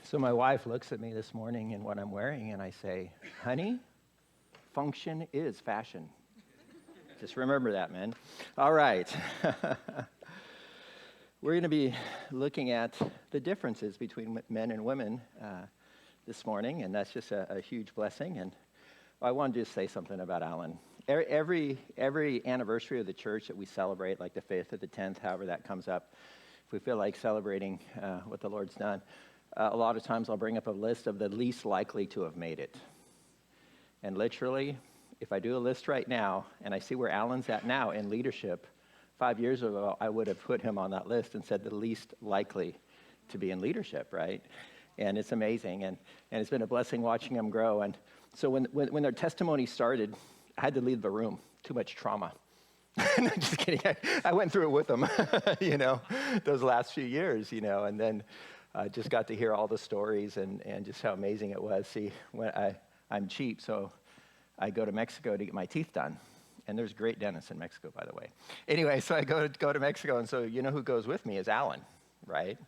So my wife looks at me this morning in what I'm wearing, and I say, honey, function is fashion. Just remember that, man. All right. We're going to be looking at the differences between men and women this morning, and that's just a huge blessing. And I wanted to just say something about Alan. Every anniversary of the church that we celebrate, like the 5th or the 10th, however that comes up, if we feel like celebrating what the Lord's done, a lot of times I'll bring up a list of the least likely to have made it. And literally, if I do a list right now, and I see where Alan's at now in leadership, 5 years ago, I would have put him on that list and said the least likely to be in leadership, right? And it's amazing, and it's been a blessing watching him grow. And so when their testimony started, I had to leave the room. Too much trauma. No, just kidding. I went through it with them, those last few years, and then just got to hear all the stories and just how amazing it was. See, when I'm cheap, so I go to Mexico to get my teeth done. And there's great dentists in Mexico, by the way. Anyway, so I go to Mexico, and so you know who goes with me is Alan, right?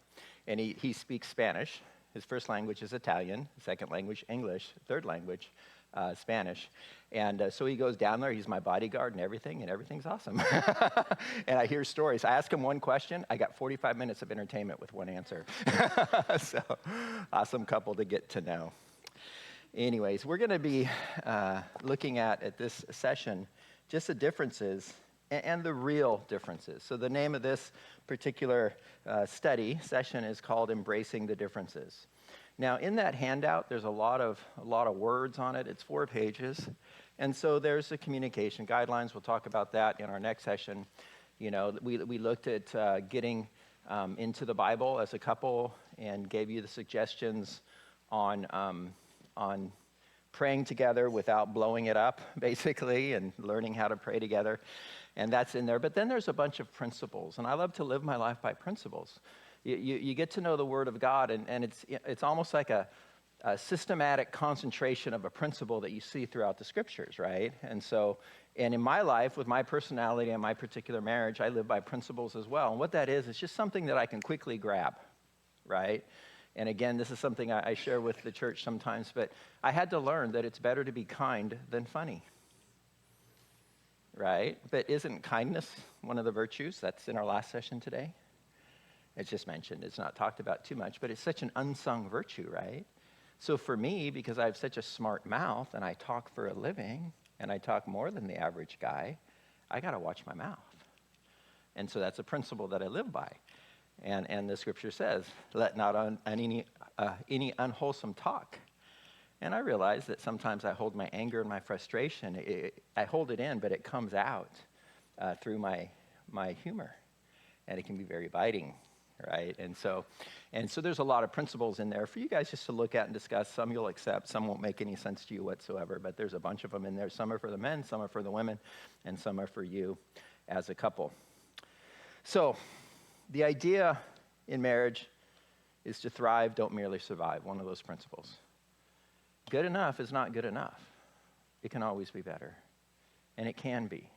And he speaks Spanish. His first language is Italian, second language English, third language Spanish. And so he goes down there. He's my bodyguard and everything's awesome. And I hear stories. I ask him one question. I got 45 minutes of entertainment with one answer. So awesome couple to get to know. Anyways, we're going to be looking at this session just the differences and the real differences. So the name of this particular session is called Embracing the Differences. Now, in that handout, there's a lot of words on it. It's 4 pages. And so there's the communication guidelines. We'll talk about that in our next session. We looked at getting into the Bible as a couple and gave you the suggestions on praying together without blowing it up, basically, and learning how to pray together. And that's in there. But then there's a bunch of principles. And I love to live my life by principles. You get to know the Word of God, and it's almost like a systematic concentration of a principle that you see throughout the Scriptures, right? And in my life, with my personality and my particular marriage, I live by principles as well. And what that is, it's just something that I can quickly grab, right? And again, this is something I share with the church sometimes, but I had to learn that it's better to be kind than funny, right? But isn't kindness one of the virtues? That's in our last session today. It's just mentioned. It's not talked about too much, but it's such an unsung virtue, right? So for me, because I have such a smart mouth and I talk for a living and I talk more than the average guy, I got to watch my mouth. And so that's a principle that I live by. And the scripture says, let not any unwholesome talk. And I realize that sometimes I hold my anger and my frustration. I hold it in, but it comes out through my humor. And it can be very biting, right? And so there's a lot of principles in there for you guys just to look at and discuss. Some you'll accept, some won't make any sense to you whatsoever, but there's a bunch of them in there. Some are for the men, some are for the women, and some are for you as a couple. So the idea in marriage is to thrive, don't merely survive, one of those principles. Good enough is not good enough. It can always be better, and it can be.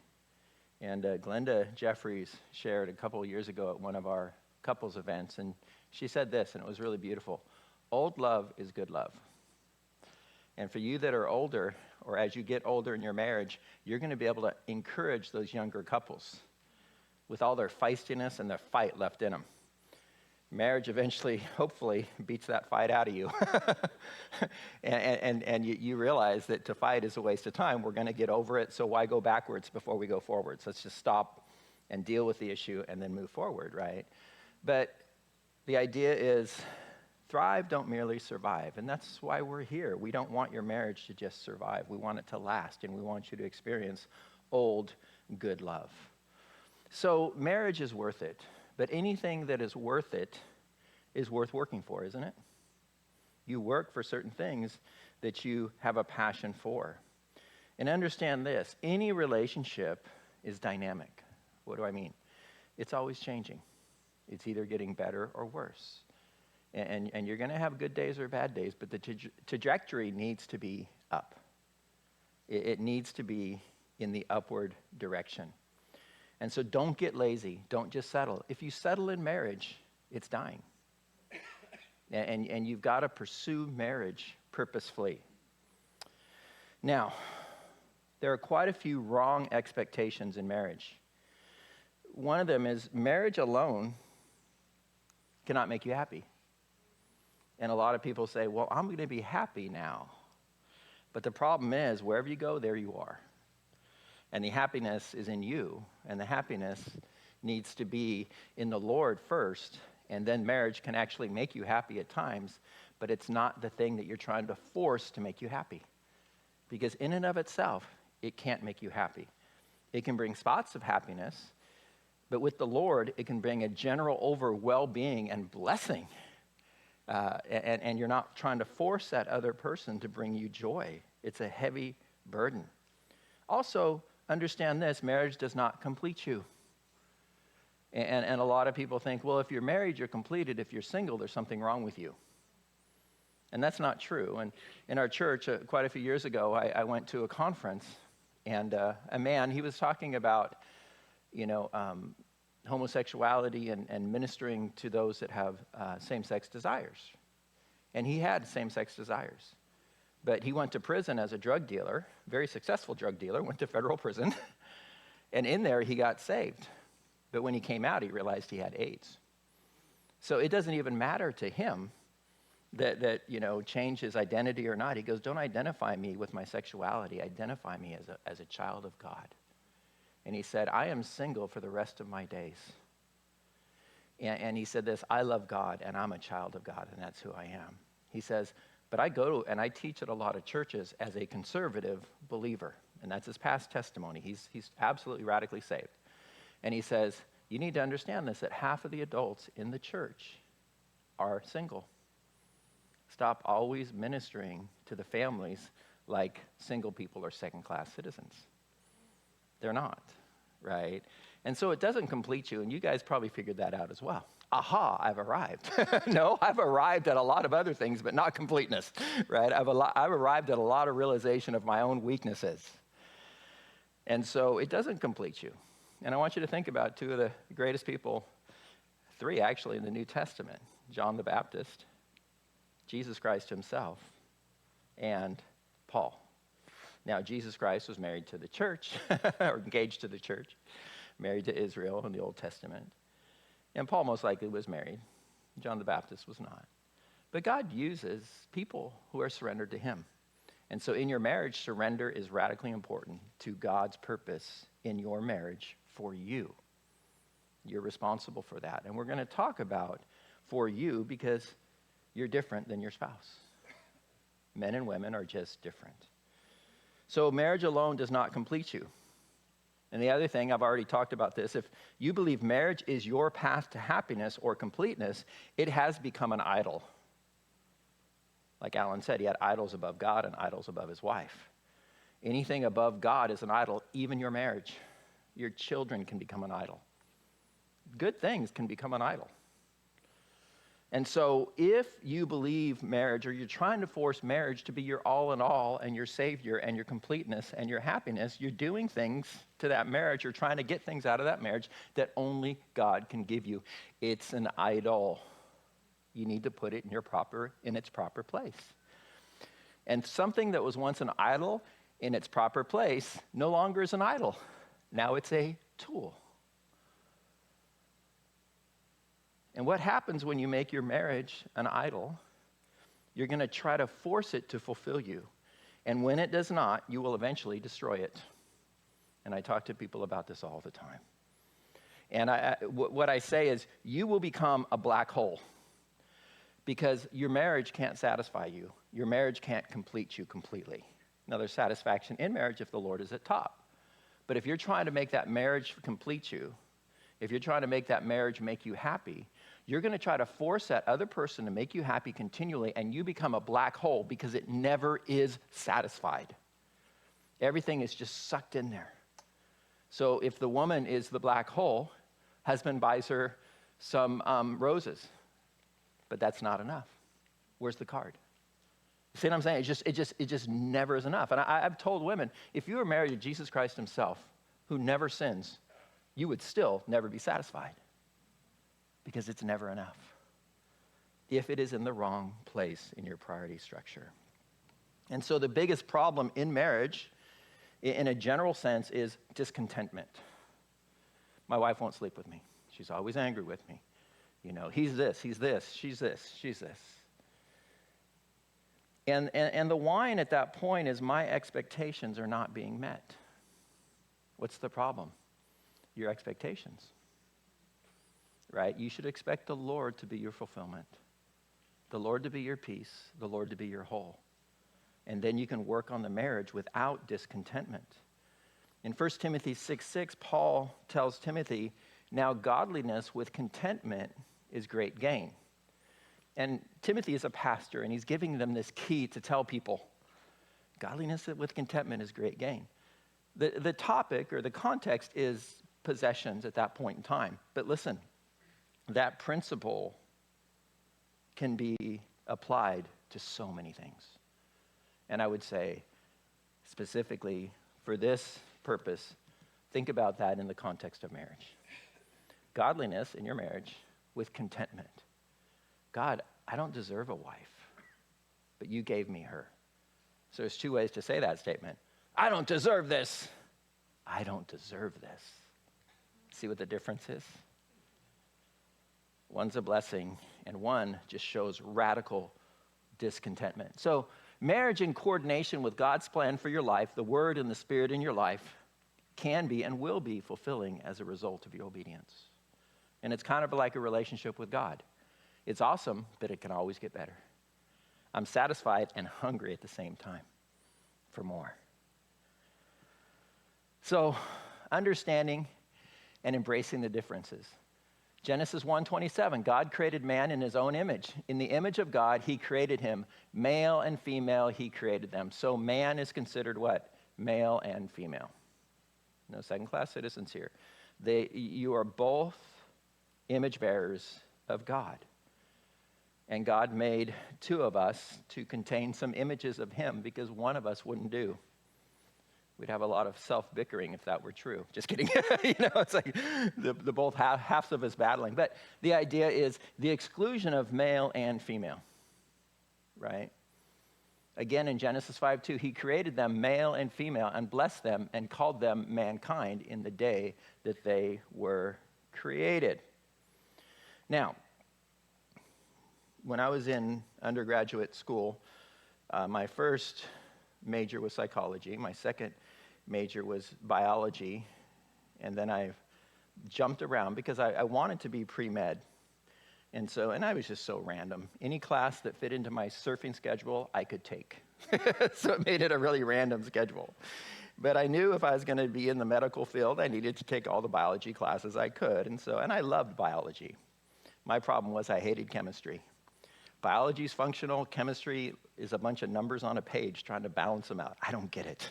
And Glenda Jeffries shared a couple of years ago at one of our couples events, and she said this, and it was really beautiful. Old love is good love. And for you that are older, or as you get older in your marriage, you're going to be able to encourage those younger couples with all their feistiness and their fight left in them. Marriage eventually, hopefully, beats that fight out of you. and you realize that to fight is a waste of time. We're going to get over it, so why go backwards before we go forwards? Let's just stop and deal with the issue and then move forward, right? But the idea is thrive, don't merely survive. And that's why we're here. We don't want your marriage to just survive. We want it to last, and we want you to experience old, good love. So marriage is worth it. But anything that is worth it is worth working for, isn't it? You work for certain things that you have a passion for. And understand this, any relationship is dynamic. What do I mean? It's always changing. It's either getting better or worse. And you're going to have good days or bad days, but the trajectory needs to be up. It needs to be in the upward direction. And so don't get lazy. Don't just settle. If you settle in marriage, it's dying. And you've got to pursue marriage purposefully. Now, there are quite a few wrong expectations in marriage. One of them is marriage alone cannot make you happy. And a lot of people say, well, I'm going to be happy now. But the problem is, wherever you go, there you are. And the happiness is in you. And the happiness needs to be in the Lord first. And then marriage can actually make you happy at times. But it's not the thing that you're trying to force to make you happy. Because in and of itself, it can't make you happy. It can bring spots of happiness. But with the Lord, it can bring a general over well-being and blessing. And you're not trying to force that other person to bring you joy. It's a heavy burden. Also, understand this, marriage does not complete you. And a lot of people think, well, if you're married, you're completed. If you're single, there's something wrong with you. And that's not true. And in our church, quite a few years ago, I went to a conference, and a man, he was talking about, homosexuality and ministering to those that have same-sex desires. And he had same-sex desires. But he went to prison as a drug dealer, very successful drug dealer, went to federal prison. And in there, he got saved. But when he came out, he realized he had AIDS. So it doesn't even matter to him that change his identity or not. He goes, don't identify me with my sexuality. Identify me as a child of God. And he said, I am single for the rest of my days. And he said this, I love God, and I'm a child of God, and that's who I am. He says, but I go and I teach at a lot of churches as a conservative believer. And that's his past testimony. He's absolutely radically saved. And he says, you need to understand this, that half of the adults in the church are single. Stop always ministering to the families like single people are second-class citizens. They're not, right? And so it doesn't complete you, and you guys probably figured that out as well. Aha, I've arrived. No, I've arrived at a lot of other things, but not completeness, right? I've arrived at a lot of realization of my own weaknesses. And so it doesn't complete you. And I want you to think about two of the greatest people, three actually in the New Testament, John the Baptist, Jesus Christ himself, and Paul. Now, Jesus Christ was married to the church, or engaged to the church, married to Israel in the Old Testament. And Paul most likely was married. John the Baptist was not. But God uses people who are surrendered to him. And so in your marriage, surrender is radically important to God's purpose in your marriage for you. You're responsible for that. And we're going to talk about for you because you're different than your spouse. Men and women are just different. So marriage alone does not complete you. And the other thing, I've already talked about this, if you believe marriage is your path to happiness or completeness, it has become an idol. Like Alan said, he had idols above God and idols above his wife. Anything above God is an idol, even your marriage. Your children can become an idol. Good things can become an idol. And so if you believe marriage, or you're trying to force marriage to be your all in all and your savior and your completeness and your happiness, you're doing things to that marriage, you're trying to get things out of that marriage that only God can give you. It's an idol. You need to put it in its proper place. And something that was once an idol in its proper place no longer is an idol. Now it's a tool. And what happens when you make your marriage an idol? You're going to try to force it to fulfill you. And when it does not, you will eventually destroy it. And I talk to people about this all the time. And what I say is, you will become a black hole because your marriage can't satisfy you. Your marriage can't complete you completely. Now, there's satisfaction in marriage if the Lord is at top. But if you're trying to make that marriage complete you, if you're trying to make that marriage make you happy, you're going to try to force that other person to make you happy continually, and you become a black hole because it never is satisfied. Everything is just sucked in there. So if the woman is the black hole, husband buys her some roses, but that's not enough. Where's the card? See what I'm saying? It just never is enough. And I've told women, if you were married to Jesus Christ himself, who never sins, you would still never be satisfied because it's never enough. if it is in the wrong place in your priority structure. And so the biggest problem in marriage, in a general sense, is discontentment. My wife won't sleep with me. She's always angry with me. You know, he's this, she's this, she's this. And the whine at that point is my expectations are not being met. What's the problem? Your expectations, right? You should expect the Lord to be your fulfillment, the Lord to be your peace, the Lord to be your whole. And then you can work on the marriage without discontentment. In 1 Timothy 6:6, Paul tells Timothy, now godliness with contentment is great gain. And Timothy is a pastor, and he's giving them this key to tell people, godliness with contentment is great gain. The topic or the context is possessions at that point in time. But listen, that principle can be applied to so many things. And I would say, specifically for this purpose, think about that in the context of marriage. Godliness in your marriage with contentment. God, I don't deserve a wife, but you gave me her. So there's two ways to say that statement. I don't deserve this. I don't deserve this. See what the difference is? One's a blessing, and one just shows radical discontentment. So marriage in coordination with God's plan for your life, the Word and the Spirit in your life, can be and will be fulfilling as a result of your obedience. And it's kind of like a relationship with God. It's awesome, but it can always get better. I'm satisfied and hungry at the same time for more. So, understanding and embracing the differences. Genesis 1:27, God created man in his own image. In the image of God, he created him. Male and female, he created them. So man is considered what? Male and female. No second-class citizens here. You are both image bearers of God. And God made two of us to contain some images of him because one of us wouldn't do. We'd have a lot of self-bickering if that were true. Just kidding. It's like the both halves of us battling. But the idea is the exclusion of male and female, right? Again, in Genesis 5:2, he created them male and female and blessed them and called them mankind in the day that they were created. Now, when I was in undergraduate school, my first major was psychology. My second major was biology. And then I jumped around because I wanted to be pre-med. And I was just so random. Any class that fit into my surfing schedule, I could take. So it made it a really random schedule. But I knew if I was going to be in the medical field, I needed to take all the biology classes I could. And I loved biology. My problem was I hated chemistry. Biology is functional. Chemistry is a bunch of numbers on a page trying to balance them out. I don't get it.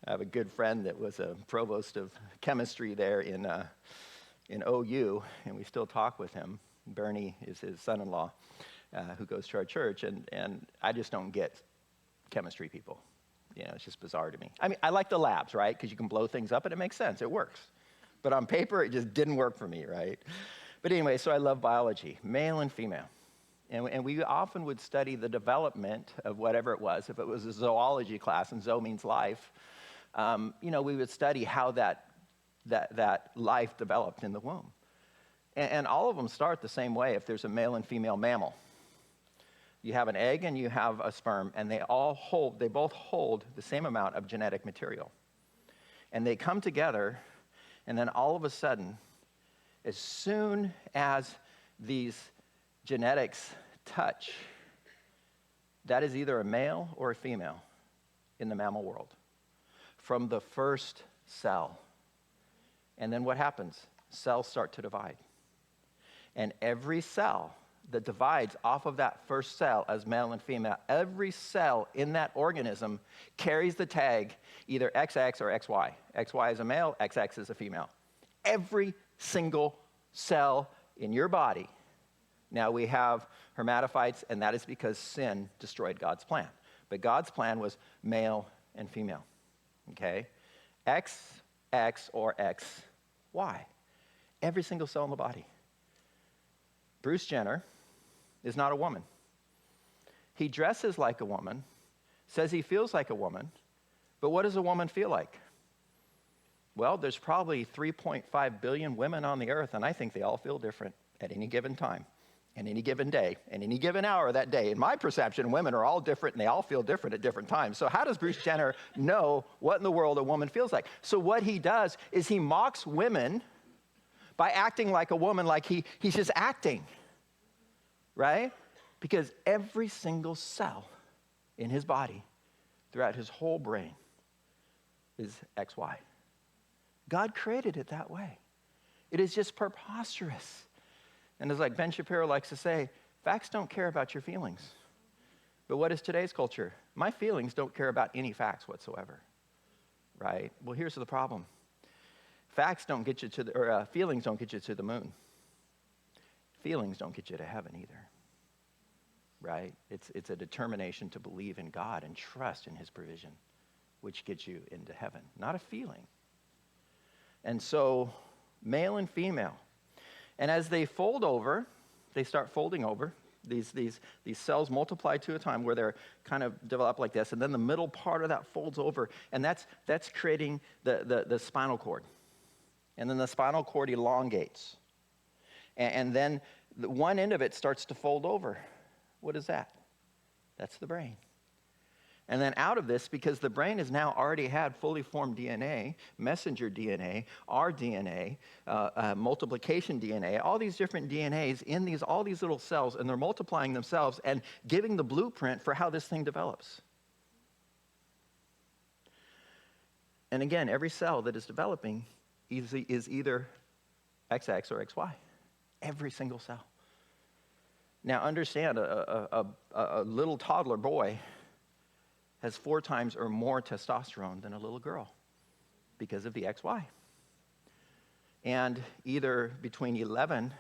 I have a good friend that was a provost of chemistry there in OU, and we still talk with him. Bernie is his son-in-law who goes to our church, and I just don't get chemistry people. It's just bizarre to me. I mean, I like the labs, right? Because you can blow things up and it makes sense. It works. But on paper, it just didn't work for me, right? But anyway, so I love biology, male and female. And we often would study the development of whatever it was. If it was a zoology class, and zoo means life, we would study how that life developed in the womb. And all of them start the same way if there's a male and female mammal. You have an egg and you have a sperm, and they both hold the same amount of genetic material. And they come together, and then all of a sudden, as soon as these genetics touch, that is either a male or a female in the mammal world from the first cell. And then what happens? Cells start to divide. And every cell that divides off of that first cell as male and female, every cell in that organism carries the tag either XX or XY. XY is a male, XX is a female. Every single cell in your body. Now we have hermaphrodites, and that is because sin destroyed God's plan. But God's plan was male and female, okay? XX or XY. Every single cell in the body. Bruce Jenner is not a woman. He dresses like a woman, says he feels like a woman, but what does a woman feel like? Well, there's probably 3.5 billion women on the earth, and I think they all feel different at any given time, and any given day, and any given hour of that day. In my perception, women are all different, and they all feel different at different times. So how does Bruce Jenner know what in the world a woman feels like? So what he does is he mocks women by acting like a woman, like he's just acting, right? Because every single cell in his body, throughout his whole brain, is XY. God created it that way. It is just preposterous. And as like Ben Shapiro likes to say, facts don't care about your feelings. But what is today's culture? My feelings don't care about any facts whatsoever, right? Well, here's the problem. Facts don't get you to feelings don't get you to the moon. Feelings don't get you to heaven either, right? It's a determination to believe in God and trust in his provision, which gets you into heaven, not a feeling. And so, male and female. And as they fold over, they start folding over. These cells multiply to a time where they're kind of developed like this, and then the middle part of that folds over, and that's creating the spinal cord. And then the spinal cord elongates. And then one end of it starts to fold over. What is that? That's the brain. And then out of this, because the brain has now already had fully formed DNA, messenger DNA, rDNA, multiplication DNA, all these different DNAs in all these little cells, and they're multiplying themselves and giving the blueprint for how this thing develops. And again, every cell that is developing is either XX or XY. Every single cell. Now understand, a little toddler boy has 4 times or more testosterone than a little girl because of the XY. And either between 11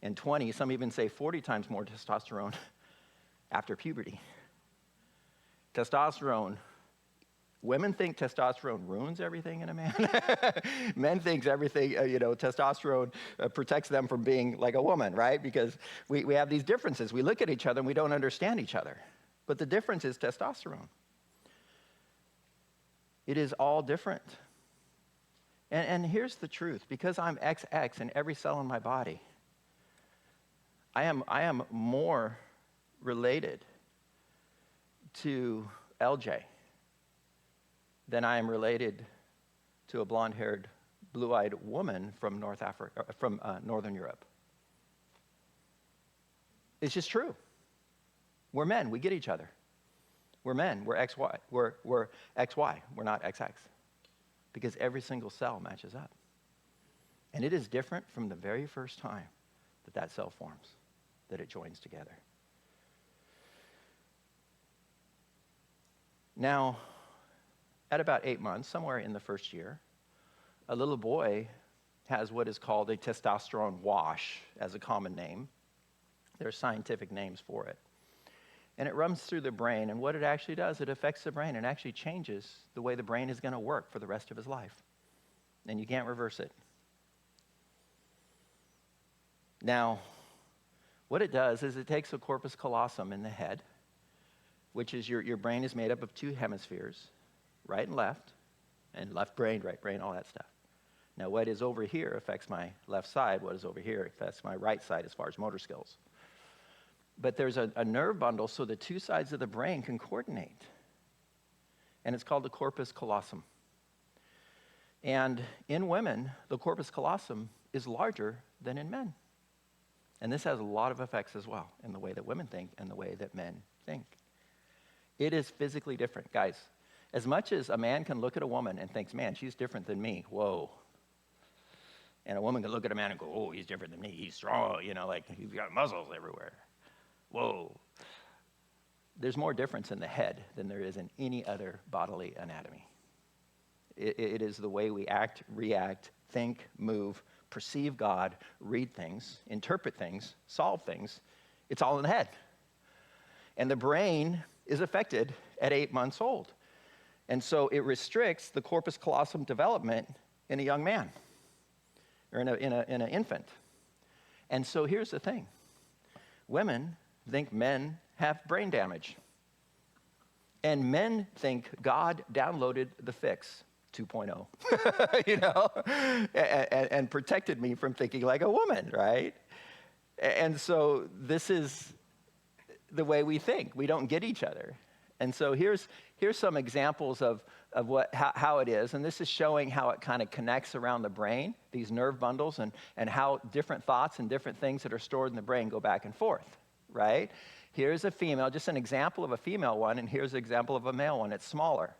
and 20, some even say 40 times more testosterone after puberty. Testosterone, women think testosterone ruins everything in a man. Men think everything, testosterone protects them from being like a woman, right? Because we have these differences. We look at each other and we don't understand each other. But the difference is testosterone. It is all different. And here's the truth. Because I'm XX in every cell in my body, I am more related to LJ than I am related to a blonde-haired, blue-eyed woman from Northern Europe. It's just true. We're men. We get each other. We're men. We're XY. We're XY. We're not XX. Because every single cell matches up. And it is different from the very first time that cell forms, that it joins together. Now, at about 8 months, somewhere in the first year, a little boy has what is called a testosterone wash as a common name. There are scientific names for it. And it runs through the brain, and what it actually does, it affects the brain and actually changes the way the brain is going to work for the rest of his life. And you can't reverse it. Now, what it does is it takes a corpus callosum in the head, which is your brain is made up of 2 hemispheres, right and left brain, right brain, all that stuff. Now, what is over here affects my left side. What is over here affects my right side as far as motor skills. But there's a nerve bundle so the 2 sides of the brain can coordinate. And it's called the corpus callosum. And in women, the corpus callosum is larger than in men. And this has a lot of effects as well in the way that women think and the way that men think. It is physically different, guys. As much as a man can look at a woman and thinks, man, she's different than me, whoa. And a woman can look at a man and go, oh, he's different than me, he's strong, like he's got muscles everywhere. Whoa. There's more difference in the head than there is in any other bodily anatomy. It is the way we act, react, think, move, perceive God, read things, interpret things, solve things. It's all in the head. And the brain is affected at 8 months old. And so it restricts the corpus callosum development in a young man or in an infant. And so here's the thing. Women think men have brain damage. And men think God downloaded the fix 2.0, you know, and protected me from thinking like a woman, right? And so this is the way we think. We don't get each other. And so here's some examples of how it is. And this is showing how it kind of connects around the brain, these nerve bundles, and how different thoughts and different things that are stored in the brain go back and forth, right? Here's a female, just an example of a female one, and here's an example of a male one. It's smaller.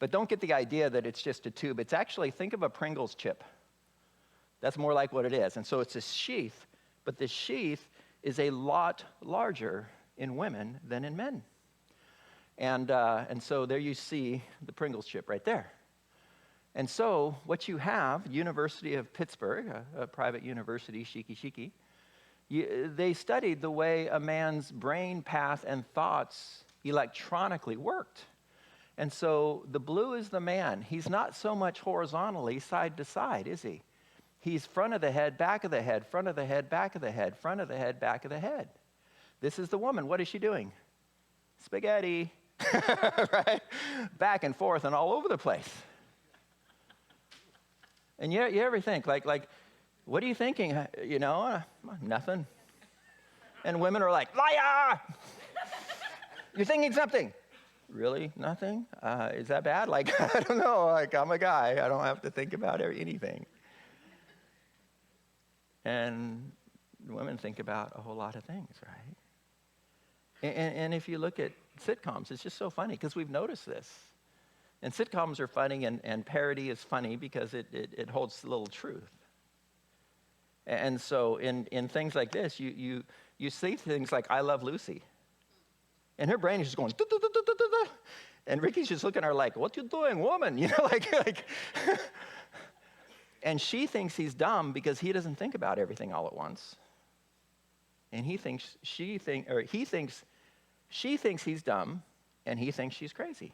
But don't get the idea that it's just a tube. It's actually, think of a Pringles chip. That's more like what it is. And so it's a sheath, but the sheath is a lot larger in women than in men. And so there you see the Pringles chip right there. And so what you have, University of Pittsburgh, a private university, shiki, they studied the way a man's brain path and thoughts electronically worked. And so the blue is the man. He's not so much horizontally side to side, is he? He's front of the head, back of the head, front of the head, back of the head, front of the head, back of the head. This is the woman. What is she doing? Spaghetti, right? Back and forth and all over the place. And you ever think, like, what are you thinking? You know, nothing. And women are like, liar! You're thinking something. Really? Nothing? Is that bad? Like, I don't know. Like, I'm a guy. I don't have to think about anything. And women think about a whole lot of things, right? And if you look at sitcoms, it's just so funny because we've noticed this. And sitcoms are funny, and parody is funny because it holds a little truth. And so in things like this, you see things like I Love Lucy. And her brain is just going, and Ricky's just looking at her like, what you doing, woman? You know, like and she thinks he's dumb because he doesn't think about everything all at once. And he thinks she thinks he's dumb, and he thinks she's crazy.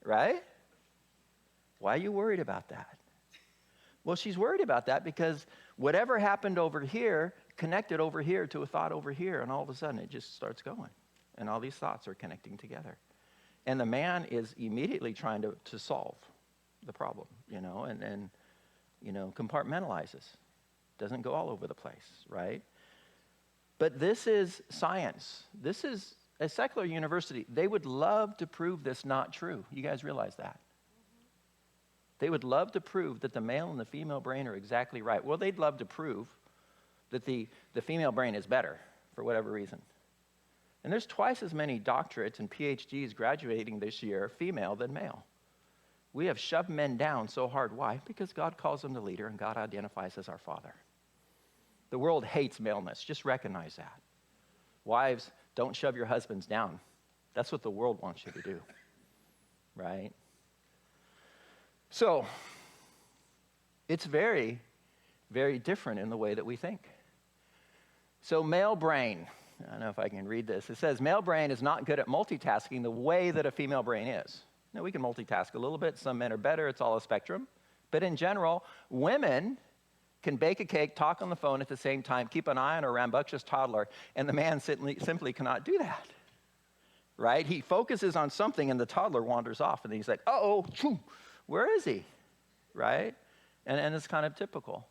Right? Why are you worried about that? Well, she's worried about that because whatever happened over here connected over here to a thought over here, and all of a sudden it just starts going. And all these thoughts are connecting together. And the man is immediately trying to solve the problem, you know, and compartmentalizes. Doesn't go all over the place, right? But this is science. This is a secular university. They would love to prove this not true. You guys realize that? They would love to prove that the male and the female brain are exactly right. Well, they'd love to prove that the female brain is better for whatever reason. And there's twice as many doctorates and PhDs graduating this year, female than male. We have shoved men down so hard. Why? Because God calls them the leader and God identifies as our father. The world hates maleness. Just recognize that. Wives, don't shove your husbands down. That's what the world wants you to do, right? So, it's very, very different in the way that we think. So, male brain. I don't know if I can read this. It says, male brain is not good at multitasking the way that a female brain is. Now, we can multitask a little bit. Some men are better. It's all a spectrum. But in general, women can bake a cake, talk on the phone at the same time, keep an eye on a rambunctious toddler, and the man simply cannot do that, right? He focuses on something, and the toddler wanders off, and then he's like, uh-oh, where is he, right? And it's kind of typical.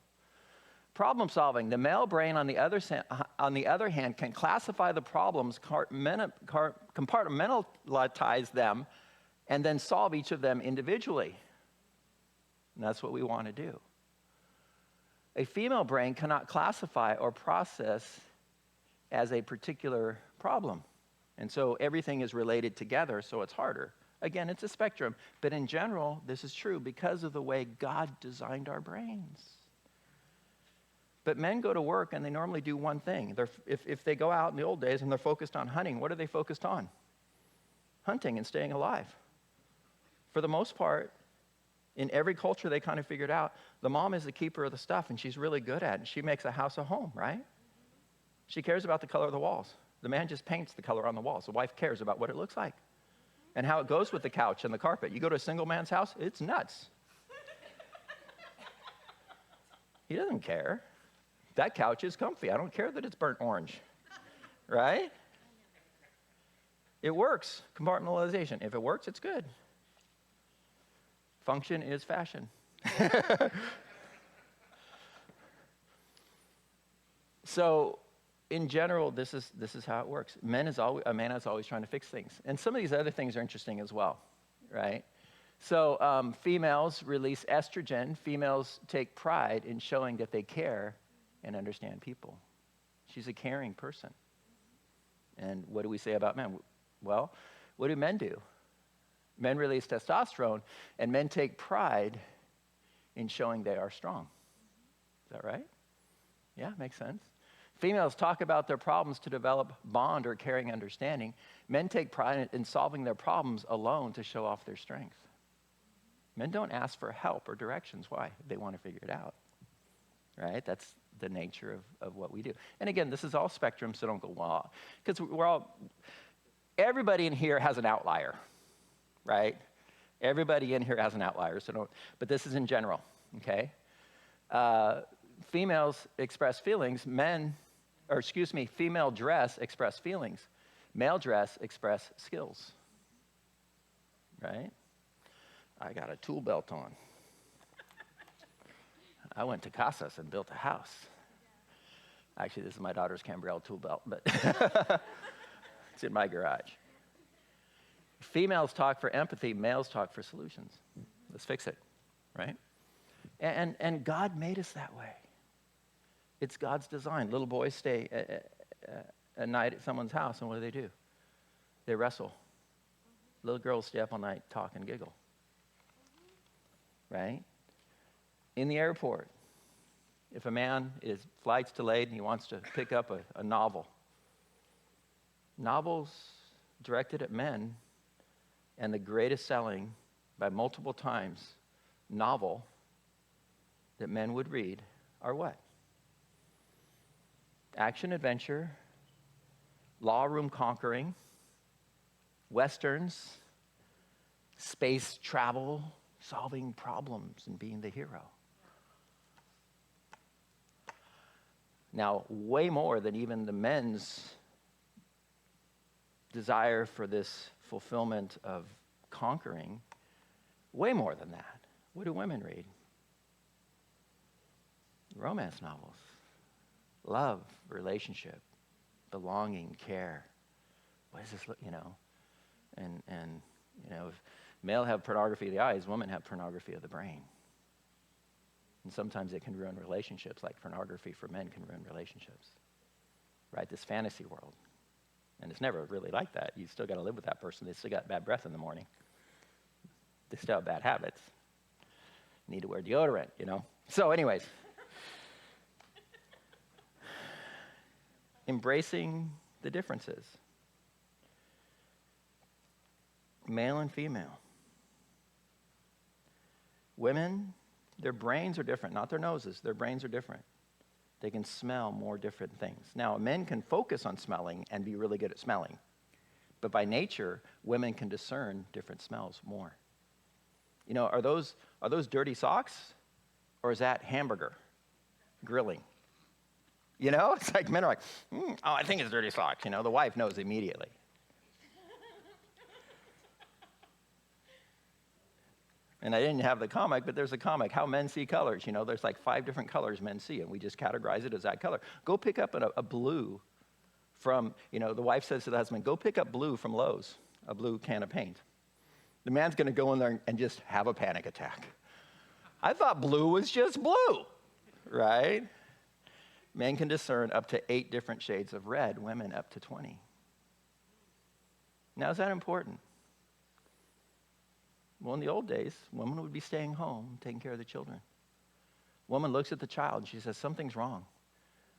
Problem solving. The male brain, on the other hand, can classify the problems, compartmentalize them, and then solve each of them individually. And that's what we want to do. A female brain cannot classify or process as a particular problem. And so everything is related together, so it's harder. Again, it's a spectrum, but in general, this is true because of the way God designed our brains. But men go to work and they normally do one thing. If they go out in the old days and they're focused on hunting, what are they focused on? Hunting and staying alive. For the most part, in every culture they kind of figured out, the mom is the keeper of the stuff and she's really good at it. She makes a house a home, right? She cares about the color of the walls. The man just paints the color on the walls. The wife cares about what it looks like and how it goes with the couch and the carpet. You go to a single man's house, it's nuts. He doesn't care. That couch is comfy. I don't care that it's burnt orange. right? It works, compartmentalization. If it works, it's good. Function is fashion. So, in general, this is how it works. A man is always trying to fix things. And some of these other things are interesting as well, right? So females release estrogen. Females take pride in showing that they care and understand people. She's a caring person. And what do we say about men? Well, what do men do? Men release testosterone, and men take pride in showing they are strong. Is that right? Yeah, makes sense. Females talk about their problems to develop bond or caring understanding. Men take pride in solving their problems alone to show off their strength. Men don't ask for help or directions. Why? They want to figure it out, right? That's the nature of what we do. And again, this is all spectrum, so don't go, well, because everybody in here has an outlier, right? Everybody in here has an outlier, but this is in general, okay? Females express feelings, female dress express feelings. Male dress express skills, right? I got a tool belt on. I went to Casas and built a house. Actually, this is my daughter's Cambrel tool belt, but it's in my garage. Females talk for empathy, males talk for solutions. Let's fix it, right? And God made us that way. It's God's design. Little boys stay a night at someone's house, and what do? They wrestle. Little girls stay up all night, talk and giggle. Right? In the airport, if a man flight's delayed and he wants to pick up a novel, novels directed at men, and the greatest selling by multiple times novel that men would read are what? Action adventure, law room conquering, westerns, space travel, solving problems and being the hero. Now, way more than even the men's desire for this fulfillment of conquering, way more than that. What do women read? Romance novels. Love, relationship, belonging, care. What does this look, And if male have pornography of the eyes, women have pornography of the brain. And sometimes it can ruin relationships, like pornography for men can ruin relationships. Right? This fantasy world. And it's never really like that. You still got to live with that person. They still got bad breath in the morning. They still have bad habits. Need to wear deodorant, So anyways. Embracing the differences. Male and female. Women, their brains are different, not their noses. Their brains are different. They can smell more different things. Now, men can focus on smelling and be really good at smelling. But by nature, women can discern different smells more. Are those dirty socks? Or is that hamburger grilling? It's like men are like, I think it's dirty socks. The wife knows immediately. And I didn't have the comic, but there's a comic, How Men See Colors. There's like 5 different colors men see, and we just categorize it as that color. Go pick up a blue from, the wife says to the husband, go pick up blue from Lowe's, a blue can of paint. The man's going to go in there and just have a panic attack. I thought blue was just blue, right? Men can discern up to 8 different shades of red, women up to 20. Now, is that important? Well, in the old days, women would be staying home, taking care of the children. Woman looks at the child and she says, something's wrong.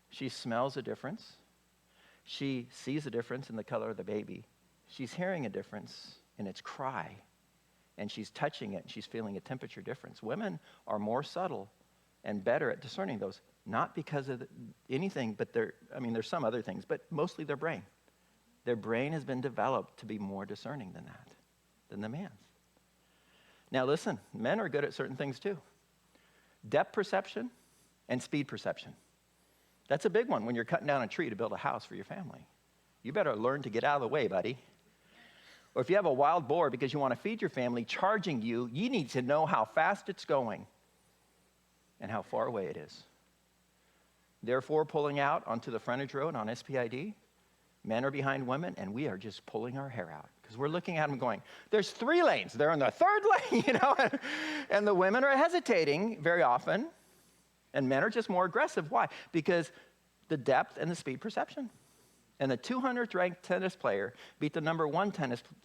She smells a difference. She sees a difference in the color of the baby. She's hearing a difference in its cry. And she's touching it and she's feeling a temperature difference. Women are more subtle and better at discerning those, not because of anything, but there's some other things, but mostly their brain. Their brain has been developed to be more discerning than that, than the man's. Now listen, men are good at certain things too. Depth perception and speed perception. That's a big one when you're cutting down a tree to build a house for your family. you better learn to get out of the way, buddy. Or if you have a wild boar because you want to feed your family charging you, you need to know how fast it's going and how far away it is. Therefore, pulling out onto the frontage road on SPID, men are behind women, and we are just pulling our hair out because we're looking at them going, there's 3 lanes. They're in the 3rd lane, you know, and the women are hesitating very often, and men are just more aggressive. Why? Because the depth and the speed perception. And the 200th ranked tennis player beat the number 1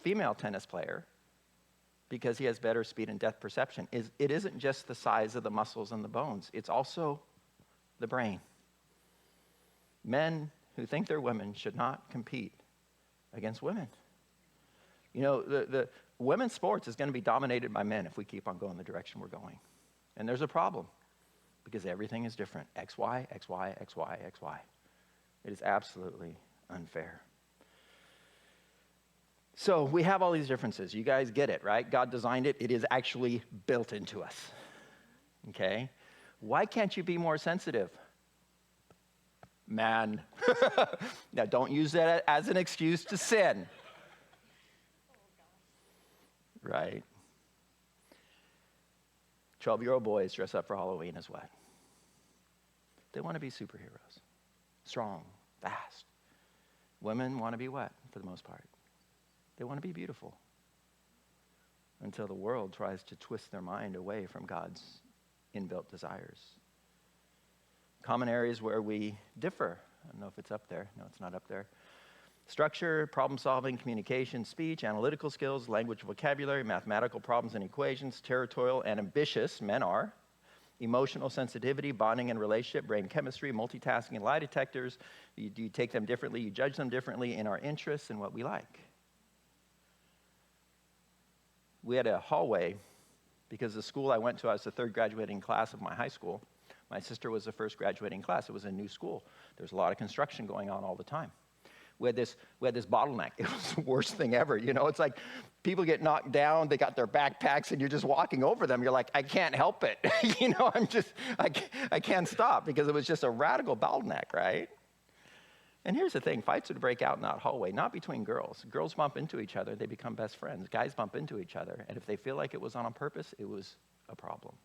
female tennis player because he has better speed and depth perception. It isn't just the size of the muscles and the bones. It's also the brain. Men who think they're women should not compete against women. You know, the women's sports is going to be dominated by men if we keep on going the direction we're going. And there's a problem because everything is different. XY, XY, XY, XY. It is absolutely unfair. So we have all these differences. You guys get it, right? God designed it. It is actually built into us. Okay? Why can't you be more sensitive? Man. Now, don't use that as an excuse to sin. Right? 12-year-old boys dress up for Halloween as what? They want to be superheroes. Strong, fast. Women want to be what, for the most part? They want to be beautiful. Until the world tries to twist their mind away from God's inbuilt desires. Common areas where we differ. I don't know if it's up there. No, it's not up there. Structure, problem solving, communication, speech, analytical skills, language, vocabulary, mathematical problems and equations, territorial and ambitious, men are. Emotional sensitivity, bonding and relationship, brain chemistry, multitasking, lie detectors. You take them differently, you judge them differently in our interests and what we like. We had a hallway because the school I went to, I was the 3rd graduating class of my high school. My sister was the 1st graduating class. It was a new school. There's a lot of construction going on all the time. We had this bottleneck. It was the worst thing ever. You know, it's like people get knocked down, they got their backpacks, and you're just walking over them. You're like, I can't help it. You know, I can't stop because it was just a radical bottleneck, right? And here's the thing, fights would break out in that hallway, not between girls. Girls bump into each other, they become best friends. Guys bump into each other, and if they feel like it was on purpose, it was a problem.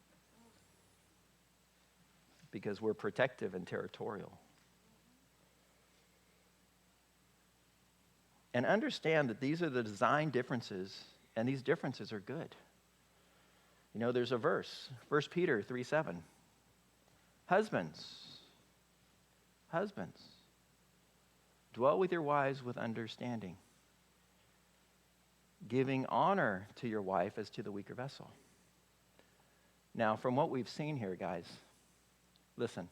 Because we're protective and territorial. And understand that these are the design differences, and these differences are good. You know, there's a verse, 1 Peter 3:7. Husbands, dwell with your wives with understanding, giving honor to your wife as to the weaker vessel. Now, from what we've seen here, guys, listen.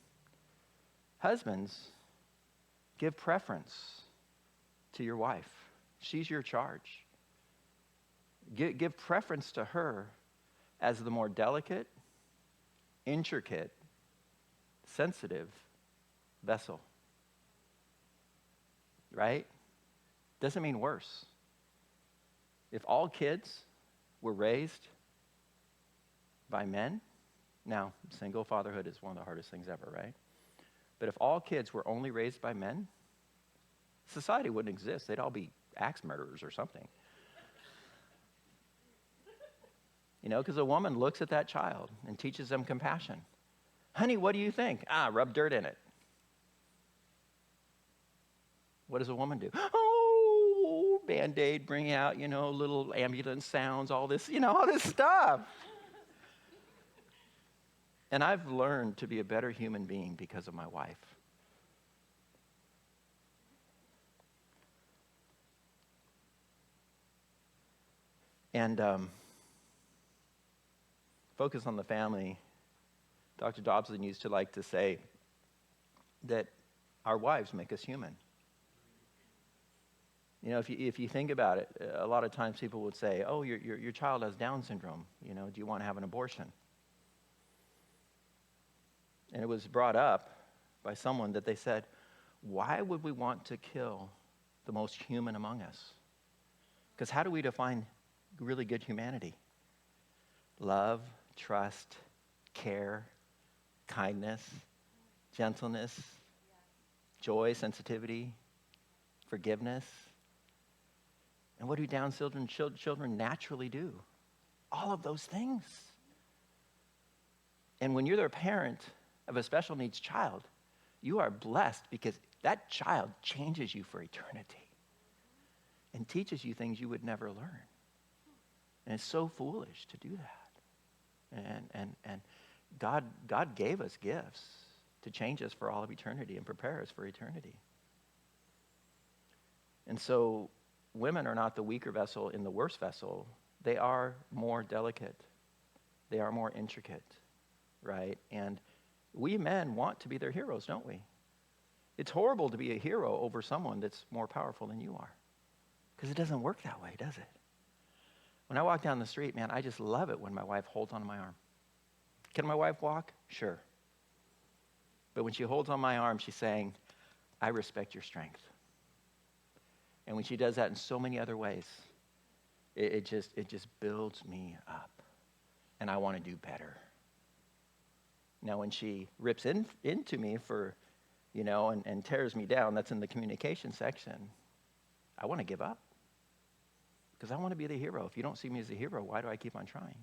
Husbands, give preference to your wife. She's your charge. Give preference to her as the more delicate, intricate, sensitive vessel. Right? Doesn't mean worse. If all kids were raised by men, now single fatherhood is one of the hardest things ever, right? But if all kids were only raised by men, society wouldn't exist. They'd all be axe murderers or something. You know, because a woman looks at that child and teaches them compassion. Honey, what do you think? Rub dirt in it. What does a woman do? Oh, Band-Aid, bring out, you know, little ambulance sounds, all this, you know, all this stuff. And I've learned to be a better human being because of my wife. And focus on the family. Dr. Dobson used to like to say that our wives make us human. You know, if you think about it, a lot of times people would say, oh, your child has Down syndrome. You know, do you want to have an abortion? And it was brought up by someone that they said, why would we want to kill the most human among us? Because how do we define really good humanity? Love, trust, care, kindness, gentleness, joy, sensitivity, forgiveness. And what do Down syndrome children naturally do? All of those things. And when you're the parent of a special needs child, you are blessed because that child changes you for eternity and teaches you things you would never learn. And it's so foolish to do that. And God gave us gifts to change us for all of eternity and prepare us for eternity. And so women are not the weaker vessel in the worse vessel. They are more delicate. They are more intricate, right? And we men want to be their heroes, don't we? It's horrible to be a hero over someone that's more powerful than you are, because it doesn't work that way, does it? When I walk down the street, man, I just love it when my wife holds onto my arm. Can my wife walk? Sure. But when she holds on my arm, she's saying, I respect your strength. And when she does that in so many other ways, it just builds me up. And I want to do better. Now, when she rips into me for, and tears me down, that's in the communication section, I want to give up. Because I want to be the hero. If you don't see me as a hero, why do I keep on trying?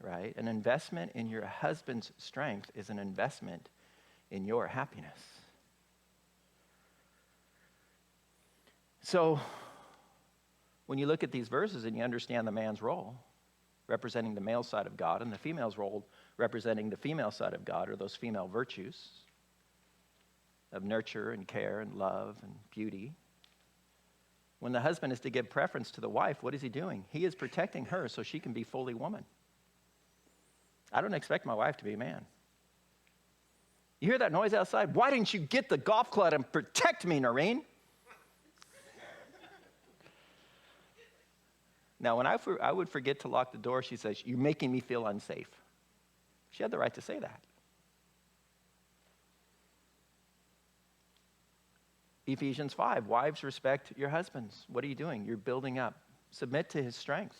Right? An investment in your husband's strength is an investment in your happiness. So, when you look at these verses and you understand the man's role, representing the male side of God, and the female's role representing the female side of God, or those female virtues of nurture and care and love and beauty. When the husband is to give preference to the wife, what is he doing? He is protecting her so she can be fully woman. I don't expect my wife to be a man. You hear that noise outside? Why didn't you get the golf club and protect me, Noreen? Now, when I would forget to lock the door, she says, you're making me feel unsafe. She had the right to say that. Ephesians 5, wives, respect your husbands. What are you doing? You're building up. Submit to his strength.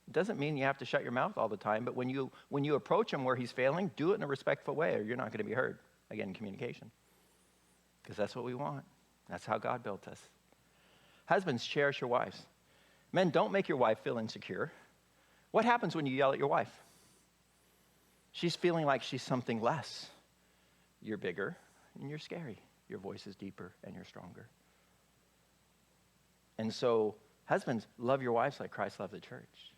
It doesn't mean you have to shut your mouth all the time, but when you approach him where he's failing, do it in a respectful way or you're not going to be heard. Again, communication. Because that's what we want. That's how God built us. Husbands, cherish your wives. Men, don't make your wife feel insecure. What happens when you yell at your wife? She's feeling like she's something less. You're bigger and you're scary. Your voice is deeper and you're stronger. And so, husbands, love your wives like Christ loved the church.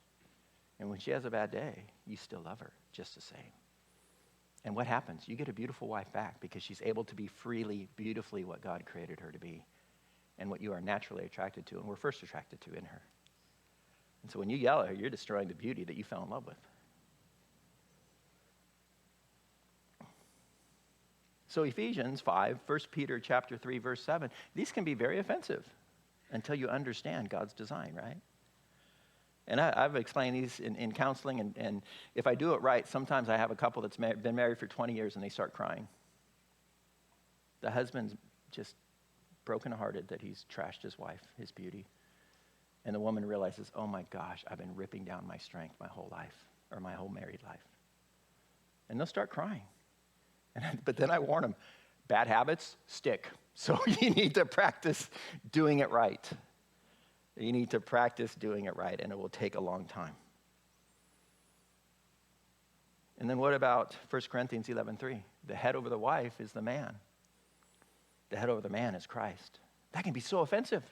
And when she has a bad day, you still love her just the same. And what happens? You get a beautiful wife back because she's able to be freely, beautifully what God created her to be and what you are naturally attracted to and were first attracted to in her. And so when you yell at her, you're destroying the beauty that you fell in love with. So Ephesians 5, 1 Peter chapter 3, verse 7, these can be very offensive until you understand God's design, right? And I've explained these in counseling, and if I do it right, sometimes I have a couple that's been married for 20 years and they start crying. The husband's just brokenhearted that he's trashed his wife, his beauty. And the woman realizes, oh my gosh, I've been ripping down my strength my whole life, or my whole married life. And they'll start crying. But then I warn them, bad habits stick. So you need to practice doing it right. You need to practice doing it right, and it will take a long time. And then what about 1 Corinthians 11:3? The head over the wife is the man. The head over the man is Christ. That can be so offensive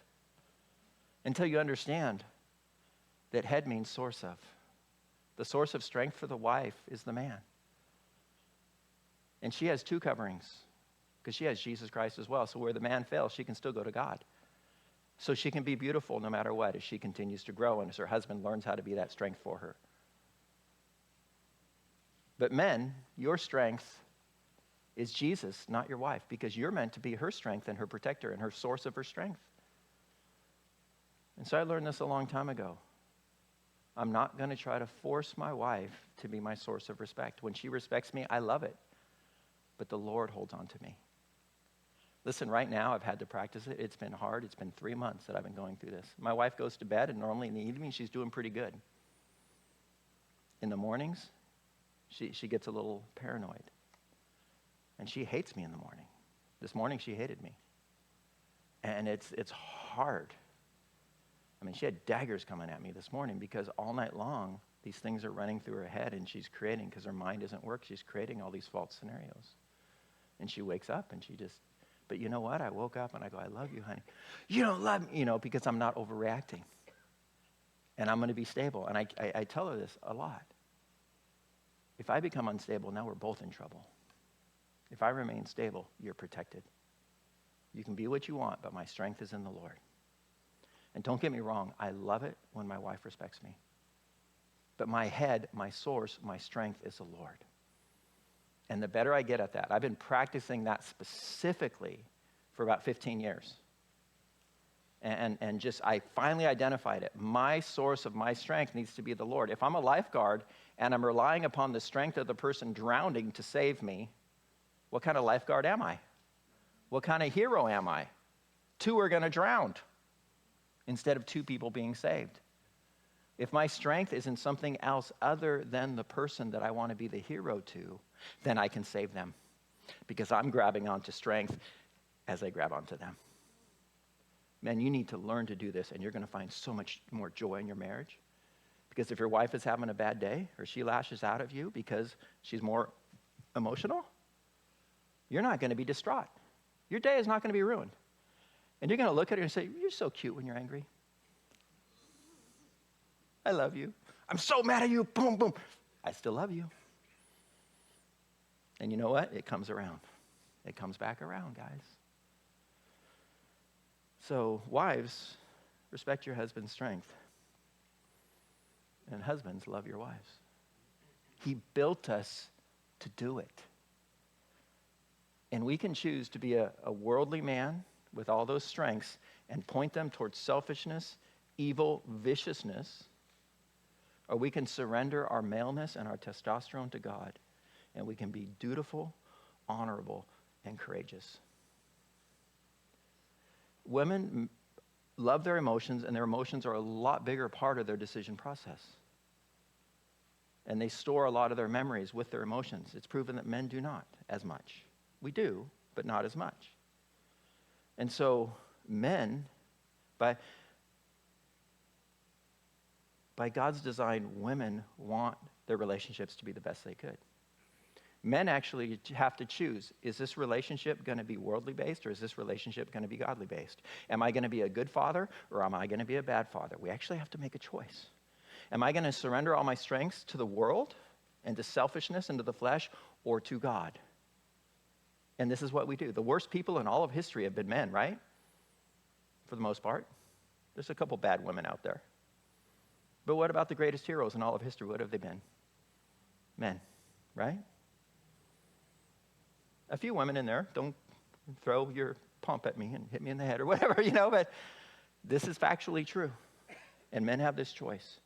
until you understand that head means source of. The source of strength for the wife is the man. And she has two coverings because she has Jesus Christ as well. So where the man fails, she can still go to God. So she can be beautiful no matter what as she continues to grow and as her husband learns how to be that strength for her. But men, your strength is Jesus, not your wife, because you're meant to be her strength and her protector and her source of her strength. And so I learned this a long time ago. I'm not going to try to force my wife to be my source of respect. When she respects me, I love it. But the Lord holds on to me. Listen, right now I've had to practice it. It's been hard. It's been 3 months that I've been going through this. My wife goes to bed, and normally in the evening she's doing pretty good. In the mornings, she gets a little paranoid. And she hates me in the morning. This morning she hated me. And it's hard. I mean, she had daggers coming at me this morning because all night long, these things are running through her head and she's creating, because her mind doesn't work, she's creating all these false scenarios. And she wakes up and but you know what? I woke up and I go, I love you, honey. You don't love me, because I'm not overreacting. And I'm going to be stable. And I tell her this a lot. If I become unstable, now we're both in trouble. If I remain stable, you're protected. You can be what you want, but my strength is in the Lord. And don't get me wrong, I love it when my wife respects me. But my head, my source, my strength is the Lord. And the better I get at that, I've been practicing that specifically for about 15 years. And I finally identified it. My source of my strength needs to be the Lord. If I'm a lifeguard and I'm relying upon the strength of the person drowning to save me, what kind of lifeguard am I? What kind of hero am I? 2 are going to drown instead of 2 people being saved. If my strength is in something else other than the person that I want to be the hero to, then I can save them because I'm grabbing onto strength as I grab onto them. Man, you need to learn to do this, and you're going to find so much more joy in your marriage. Because if your wife is having a bad day or she lashes out at you because she's more emotional, you're not going to be distraught. Your day is not going to be ruined. And you're going to look at her and say, you're so cute when you're angry. I love you. I'm so mad at you. Boom, boom. I still love you. And you know what? It comes around. It comes back around, guys. So, wives, respect your husband's strength. And husbands, love your wives. He built us to do it. And we can choose to be a worldly man with all those strengths and point them towards selfishness, evil, viciousness. Or we can surrender our maleness and our testosterone to God, and we can be dutiful, honorable, and courageous. Women love their emotions, and their emotions are a lot bigger part of their decision process. And they store a lot of their memories with their emotions. It's proven that men do not as much. We do, but not as much. And so men, by God's design, women want their relationships to be the best they could. Men actually have to choose, is this relationship going to be worldly based or is this relationship going to be godly based? Am I going to be a good father or am I going to be a bad father? We actually have to make a choice. Am I going to surrender all my strengths to the world and to selfishness and to the flesh, or to God? And this is what we do. The worst people in all of history have been men, right? For the most part. There's a couple bad women out there. But what about the greatest heroes in all of history? What have they been? Men, right? A few women in there. Don't throw your pump at me and hit me in the head or whatever, but this is factually true. And men have this choice.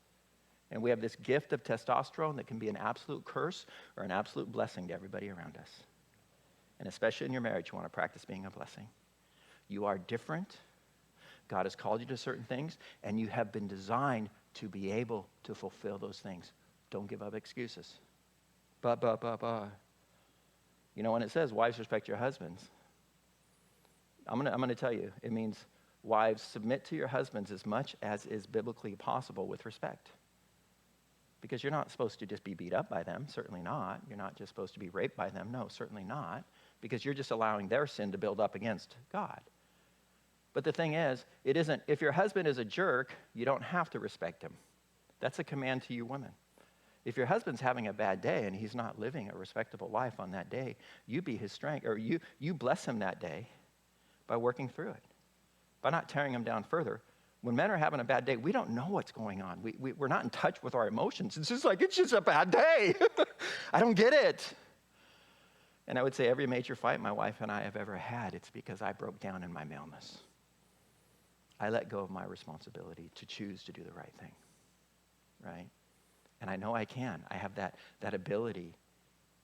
And we have this gift of testosterone that can be an absolute curse or an absolute blessing to everybody around us. And especially in your marriage, you want to practice being a blessing. You are different. God has called you to certain things, and you have been designed to be able to fulfill those things. Don't give up excuses. But. When it says, wives, respect your husbands, I'm gonna tell you, it means, wives, submit to your husbands as much as is biblically possible with respect. Because you're not supposed to just be beat up by them, certainly not. You're not just supposed to be raped by them, no, certainly not. Because you're just allowing their sin to build up against God. But the thing is, it isn't, if your husband is a jerk, you don't have to respect him. That's a command to you women. If your husband's having a bad day and he's not living a respectable life on that day, you be his strength, or you bless him that day by working through it, by not tearing him down further. When men are having a bad day, we don't know what's going on. We're not in touch with our emotions. It's just a bad day. I don't get it. And I would say every major fight my wife and I have ever had, it's because I broke down in my maleness. I let go of my responsibility to choose to do the right thing, right? And I know I can. I have that ability.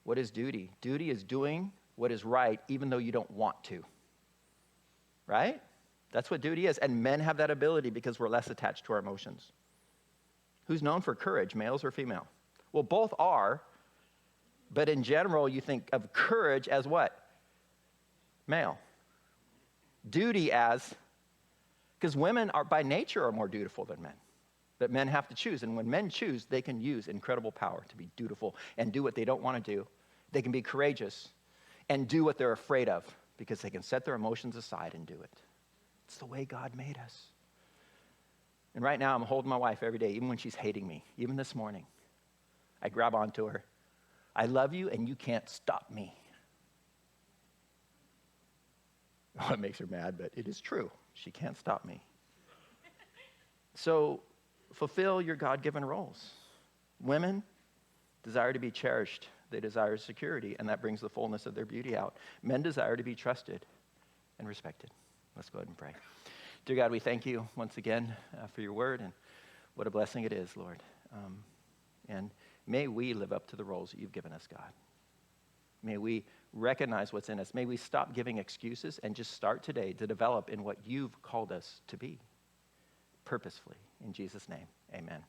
What is duty? Duty is doing what is right even though you don't want to, right? That's what duty is. And men have that ability because we're less attached to our emotions. Who's known for courage, males or female? Well, both are, but in general, you think of courage as what? Male. Duty as Because women are by nature are more dutiful than men. But men have to choose. And when men choose, they can use incredible power to be dutiful and do what they don't want to do. They can be courageous and do what they're afraid of because they can set their emotions aside and do it. It's the way God made us. And right now, I'm holding my wife every day, even when she's hating me. Even this morning, I grab onto her. I love you, and you can't stop me. Oh, it makes her mad, but it is true. She can't stop me. So fulfill your God-given roles. Women desire to be cherished. They desire security, and that brings the fullness of their beauty out. Men desire to be trusted and respected. Let's go ahead and pray. Dear God, we thank you once again for your word, and what a blessing it is, Lord. And may we live up to the roles that you've given us, God. May we recognize what's in us. May we stop giving excuses and just start today to develop in what you've called us to be purposefully. In Jesus' name, amen.